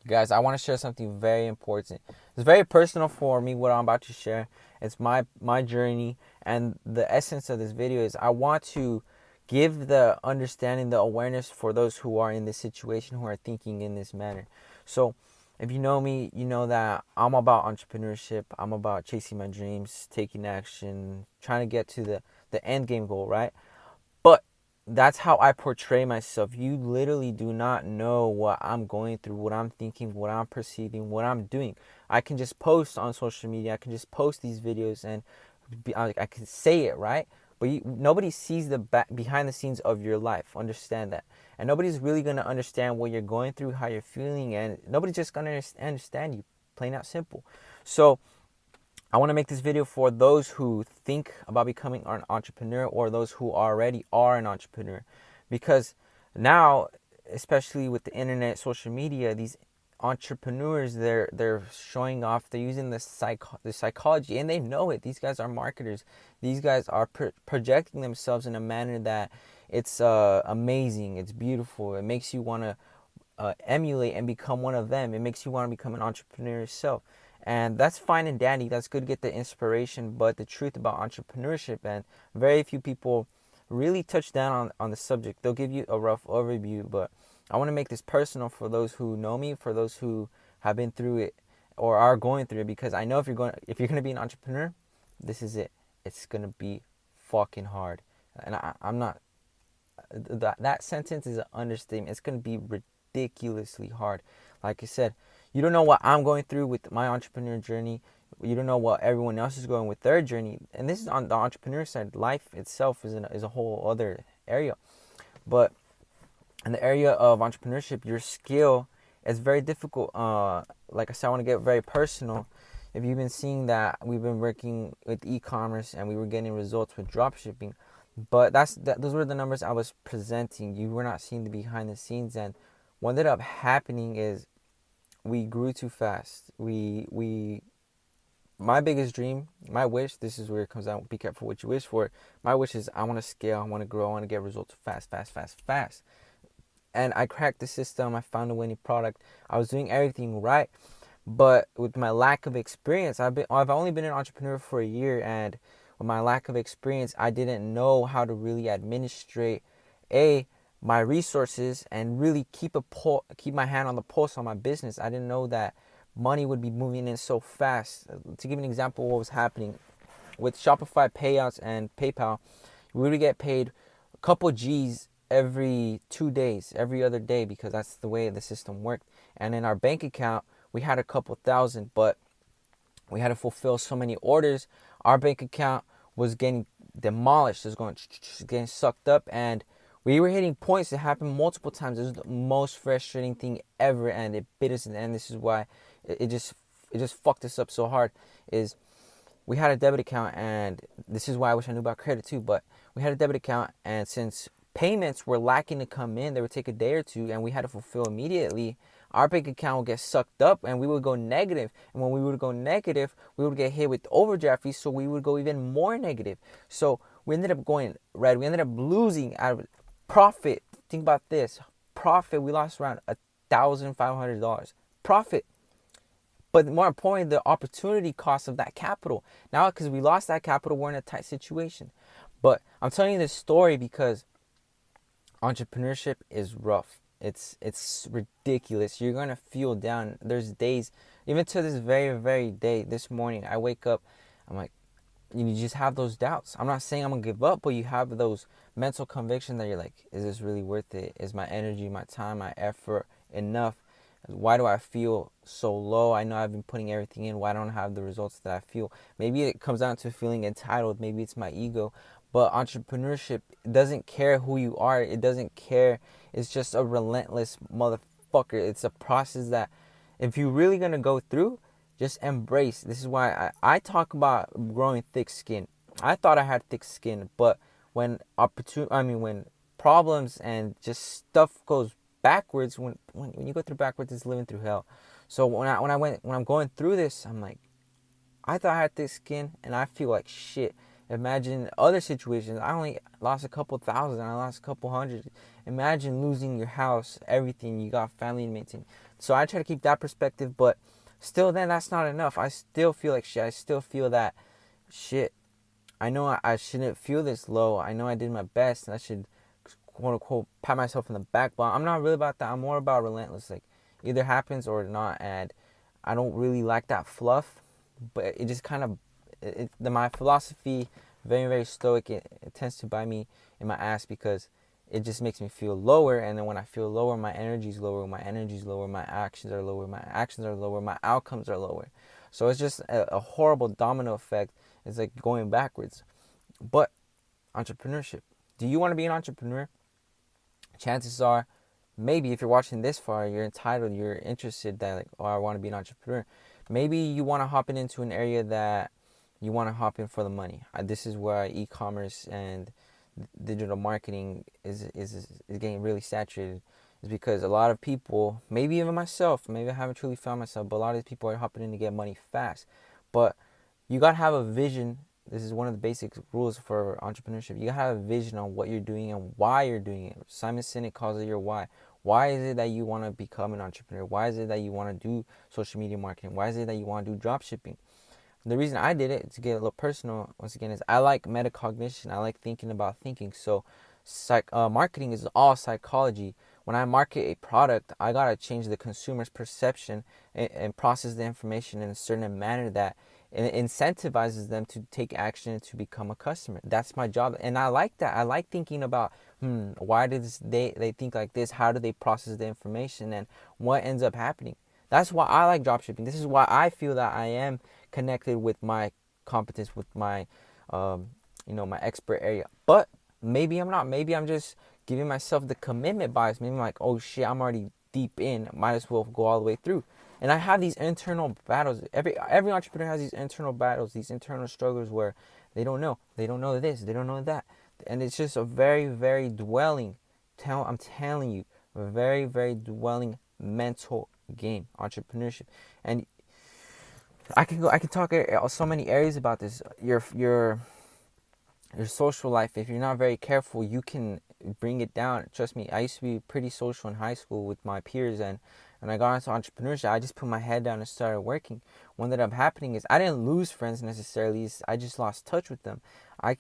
Guys, I want to share something very important. It's very personal for me, what I'm about to share. It's my journey, and the essence of this video is I want to give the understanding, the awareness for those who are in this situation, who are thinking in this manner. So, if you know me, you know that I'm about entrepreneurship. I'm about chasing my dreams, taking action, trying to get to the end game goal, right? But that's how I portray myself. You literally do not know what I'm going through, what I'm thinking, what I'm perceiving, what I'm doing. I can just post on social media. I can just post these videos and I can say it, right? But nobody sees the behind the scenes of your life. Understand that. And nobody's really going to understand what you're going through, how you're feeling, and nobody's just going to understand you, plain out simple. So I want to make this video for those who think about becoming an entrepreneur or those who already are an entrepreneur. Because now, especially with the internet, social media, these entrepreneurs, they're showing off, they're using the psychology, and they know it. These guys are marketers. These guys are projecting themselves in a manner that it's amazing, it's beautiful. It makes you want to emulate and become one of them. It makes you want to become an entrepreneur yourself. And that's fine and dandy. That's good to get the inspiration. But the truth about entrepreneurship, and very few people really touch down on the subject. They'll give you a rough overview, but I want to make this personal for those who know me, for those who have been through it or are going through it, because I know if you're going to be an entrepreneur, this is it. It's going to be fucking hard. And I'm not, that sentence is an understatement. It's going to be ridiculously hard. Like I said, you don't know what I'm going through with my entrepreneur journey. You don't know what everyone else is going with their journey. And this is on the entrepreneur side. Life itself is a whole other area. But in the area of entrepreneurship, your skill is very difficult. Like I said, I want to get very personal. If you've been seeing that we've been working with e-commerce and we were getting results with dropshipping, but those were the numbers I was presenting. You were not seeing the behind the scenes, and what ended up happening is we grew too fast. My biggest dream, my wish, this is where it comes out, be careful what you wish for. My wish is I want to scale, I want to grow, I want to get results fast, fast, fast, fast. And I cracked the system, I found a winning product. I was doing everything right. But with my lack of experience, I've only been an entrepreneur for a year, and with my lack of experience, I didn't know how to really administrate my resources and really keep my hand on the pulse on my business. I didn't know that money would be moving in so fast. To give an example of what was happening with Shopify payouts and PayPal, we would get paid a couple G's every 2 days, every other day, because that's the way the system worked. And in our bank account, we had a couple thousand, but we had to fulfill so many orders. Our bank account was getting demolished. It was getting sucked up, and we were hitting points that happened multiple times. It was the most frustrating thing ever, and it bit us in the end. This is why it just fucked us up so hard. Is we had a debit account, and this is why I wish I knew about credit too. But we had a debit account, and since payments were lacking to come in, they would take a day or two, and we had to fulfill immediately. Our bank account would get sucked up and we would go negative. And when we would go negative, we would get hit with overdraft fees, so we would go even more negative. So we ended up going red. We ended up losing out of profit. Think about this. Profit, we lost around $1,500. Profit. But more importantly, the opportunity cost of that capital. Now, because we lost that capital, we're in a tight situation. But I'm telling you this story because entrepreneurship is rough. It's ridiculous. You're gonna feel down. There's days, even to this very, very day, this morning, I wake up, I'm like, you just have those doubts. I'm not saying I'm gonna give up, but you have those mental conviction that you're like, is this really worth it? Is my energy, my time, my effort enough? Why do I feel so low? I know I've been putting everything in. Why don't I have the results that I feel? Maybe it comes down to feeling entitled. Maybe it's my ego. But entrepreneurship doesn't care who you are. It doesn't care. It's just a relentless motherfucker. It's a process that if you're really going to go through, just embrace. This is why I talk about growing thick skin. I thought I had thick skin, but when when problems and just stuff goes backwards, when you go through backwards, it's living through hell. So when I'm going through this, I'm like, I thought I had thick skin, and I feel like shit. Imagine other situations. I only lost a couple thousand. I lost a couple hundred. Imagine losing your house, everything. You got family to maintain. So I try to keep that perspective, but still then that's not enough. I still feel like shit. I still feel that shit. I know I shouldn't feel this low. I know I did my best and I should quote unquote pat myself in the back, but I'm not really about that. I'm more about relentless. Like either happens or not, and I don't really like that fluff, but it just kind of my philosophy, very very stoic. It tends to bite me in my ass because it just makes me feel lower, and then when I feel lower, my energy's lower. My energy's lower. My actions are lower. My actions are lower. My outcomes are lower. So it's just a horrible domino effect. It's like going backwards. But entrepreneurship. Do you want to be an entrepreneur? Chances are, maybe if you're watching this far, you're entitled, you're interested that like, oh, I want to be an entrepreneur. Maybe you want to hop into an area that you want to hop in for the money. This is where e-commerce and digital marketing is getting really saturated. Is because a lot of people, maybe even myself, maybe I haven't truly found myself, but a lot of people are hopping in to get money fast. But you gotta have a vision. This is one of the basic rules for entrepreneurship. You gotta have a vision on what you're doing and why you're doing it. Simon Sinek calls it your why. Why is it that you want to become an entrepreneur? Why is it that you want to do social media marketing? Why is it that you want to do drop shipping? The reason I did it, to get a little personal once again, is I like metacognition. I like thinking about thinking. So marketing is all psychology. When I market a product, I gotta change the consumer's perception and process the information in a certain manner that it incentivizes them to take action to become a customer. That's my job, and I like that. I like thinking about why does they think like this? How do they process the information, and what ends up happening? That's why I like dropshipping. This is why I feel that I am connected with my competence, with my my expert area. But maybe I'm not. Maybe I'm just giving myself the commitment bias. Maybe I'm like, oh shit, I'm already deep in. Might as well go all the way through. And I have these internal battles. Every entrepreneur has these internal battles, these internal struggles where they don't know. They don't know this. They don't know that. And it's just a very, very dwelling. I'm telling you, a very, very dwelling mental game, entrepreneurship. And I can talk so many areas about this. Your social life, if you're not very careful, you can bring it down. Trust me, I used to be pretty social in high school with my peers, and when I got into entrepreneurship, I just put my head down and started working. What ended up happening is I didn't lose friends necessarily. I just lost touch with them. I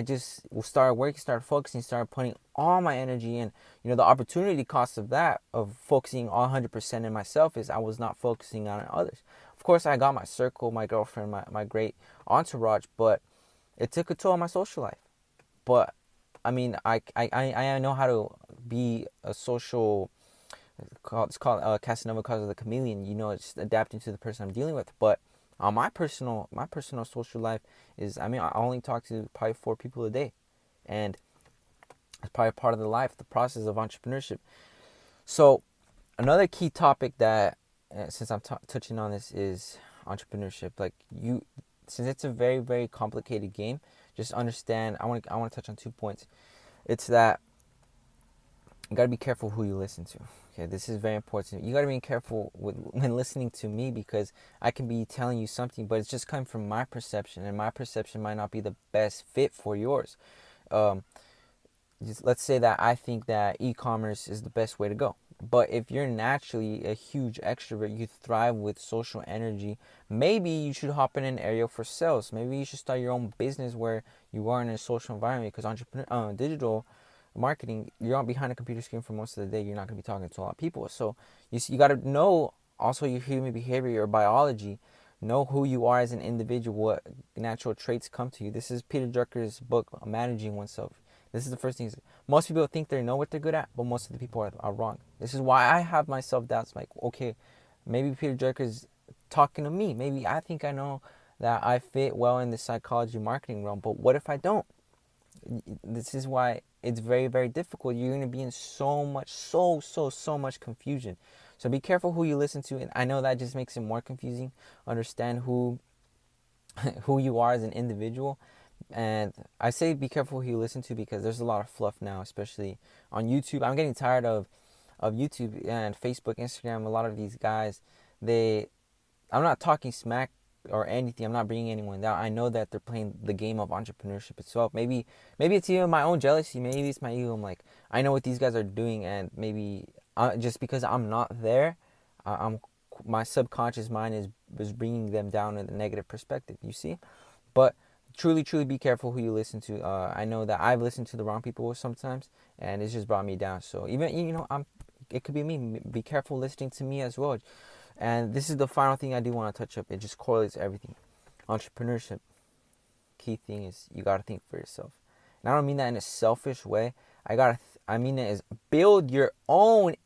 just started working, started focusing, started putting all my energy in. The opportunity cost of that, of focusing all 100% in myself, is I was not focusing on others. Of course, I got my circle, my girlfriend, my great entourage, but it took a toll on my social life. But I mean, I know how to be a social. It's called Casanova calls it the chameleon. It's adapting to the person I'm dealing with. But my personal social life is, I only talk to probably 4 people a day, and it's probably part of the process of entrepreneurship. So another key topic that, since I'm touching on this, is entrepreneurship. Since it's a very, very complicated game, just understand. I want to touch on 2 points. It's that you gotta be careful who you listen to. Okay, this is very important. You gotta be careful when listening to me, because I can be telling you something, but it's just coming from my perception, and my perception might not be the best fit for yours. Let's say that I think that e-commerce is the best way to go. But if you're naturally a huge extrovert, you thrive with social energy, maybe you should hop in an area for sales. Maybe you should start your own business where you are in a social environment, because digital marketing, you're on behind a computer screen for most of the day. You're not going to be talking to a lot of people. So you got to know also your human behavior, your biology. Know who you are as an individual, what natural traits come to you. This is Peter Drucker's book, Managing Oneself. This is the first thing. Most people think they know what they're good at, but most of the people are wrong. This is why I have my self-doubts. Like, okay, maybe Peter Drucker's talking to me. Maybe I think I know that I fit well in the psychology marketing realm, but what if I don't? This is why it's very, very difficult. You're going to be in so much confusion. So be careful who you listen to. And I know that just makes it more confusing. Understand who you are as an individual. And I say be careful who you listen to, because there's a lot of fluff now, especially on YouTube. I'm getting tired of YouTube and Facebook, Instagram. A lot of these guys, I'm not talking smack or anything. I'm not bringing anyone down. I know that they're playing the game of entrepreneurship itself. Maybe it's even my own jealousy. Maybe it's my ego. I'm like, I know what these guys are doing, and maybe just because I'm not there, I'm my subconscious mind is bringing them down in the negative perspective. You see, but truly be careful who you listen to. I know that I've listened to the wrong people sometimes, and it's just brought me down. So even it could be me. Be careful listening to me as well. And this is the final thing I do want to touch up. It just correlates everything. Entrepreneurship. Key thing is you gotta think for yourself. And I don't mean that in a selfish way. I mean it as build your own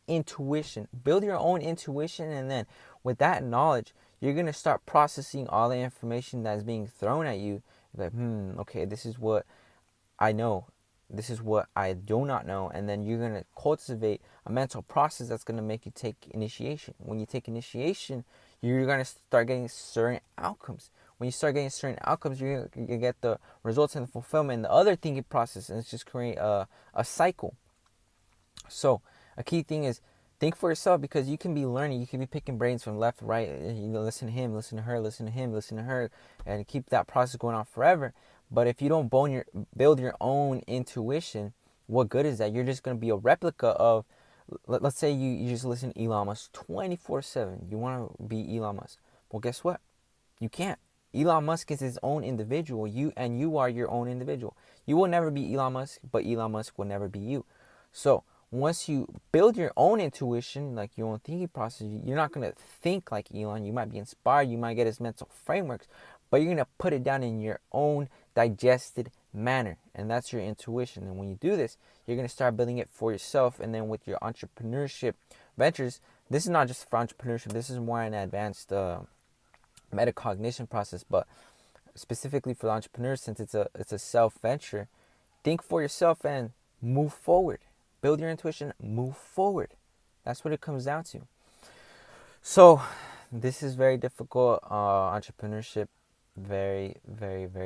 intuition. Build your own intuition, and then with that knowledge, you're gonna start processing all the information that's being thrown at you. Like, okay, this is what I know. This is what I do not know. And then you're going to cultivate a mental process that's going to make you take initiation. When you take initiation, you're going to start getting certain outcomes. When you start getting certain outcomes, you're going to get the results and the fulfillment and the other thinking process. And it's just create a cycle. So a key thing is think for yourself, because you can be learning. You can be picking brains from left, right. Listen to him, listen to her, listen to him, listen to her, and keep that process going on forever. But if you don't build your own intuition, what good is that? You're just going to be a replica of, let's say you just listen to Elon Musk 24/7. You want to be Elon Musk. Well, guess what? You can't. Elon Musk is his own individual. You are your own individual. You will never be Elon Musk, but Elon Musk will never be you. So once you build your own intuition, like your own thinking process, you're not going to think like Elon. You might be inspired. You might get his mental frameworks, but you're going to put it down in your own digested manner. And that's your intuition. And when you do this, you're going to start building it for yourself. And then with your entrepreneurship ventures, this is not just for entrepreneurship. This is more an advanced metacognition process, but specifically for the entrepreneur, since it's a self venture, think for yourself and move forward. Build your intuition, move forward. That's what it comes down to. So this is very difficult. Entrepreneurship, very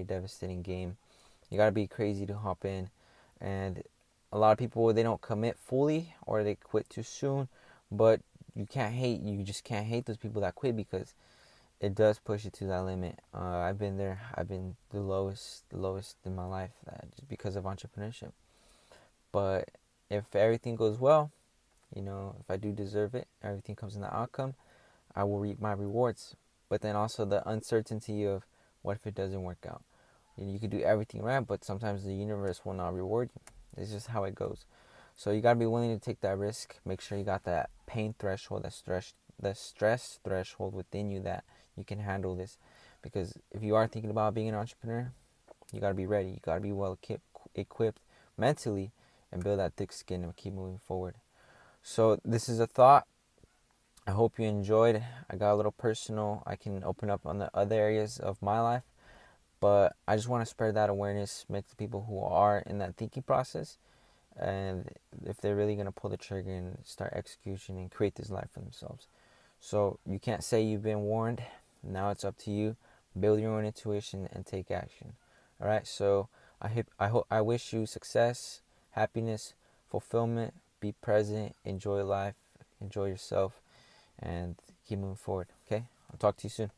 devastating game. You gotta be crazy to hop in, and a lot of people, they don't commit fully or they quit too soon. But you just can't hate those people that quit, because it does push you to that limit. I've been there. I've been the lowest in my life, just because of entrepreneurship. But if everything goes well, if I do deserve it, everything comes in the outcome, I will reap my rewards. But then also the uncertainty of, what if it doesn't work out? You could do everything right, but sometimes the universe will not reward you. It's just how it goes. So you got to be willing to take that risk. Make sure you got that pain threshold, that stress threshold within you, that you can handle this. Because if you are thinking about being an entrepreneur, you got to be ready. You got to be well equipped mentally, and build that thick skin and keep moving forward. So this is a thought. I hope you enjoyed. I got a little personal. I can open up on the other areas of my life, but I just want to spread that awareness, make the people who are in that thinking process, and if they're really going to pull the trigger and start execution and create this life for themselves. So you can't say you've been warned. Now it's up to you. Build your own intuition and take action. All right. So I wish you success, happiness, fulfillment. Be present. Enjoy life. Enjoy yourself, and keep moving forward. Okay. I'll talk to you soon.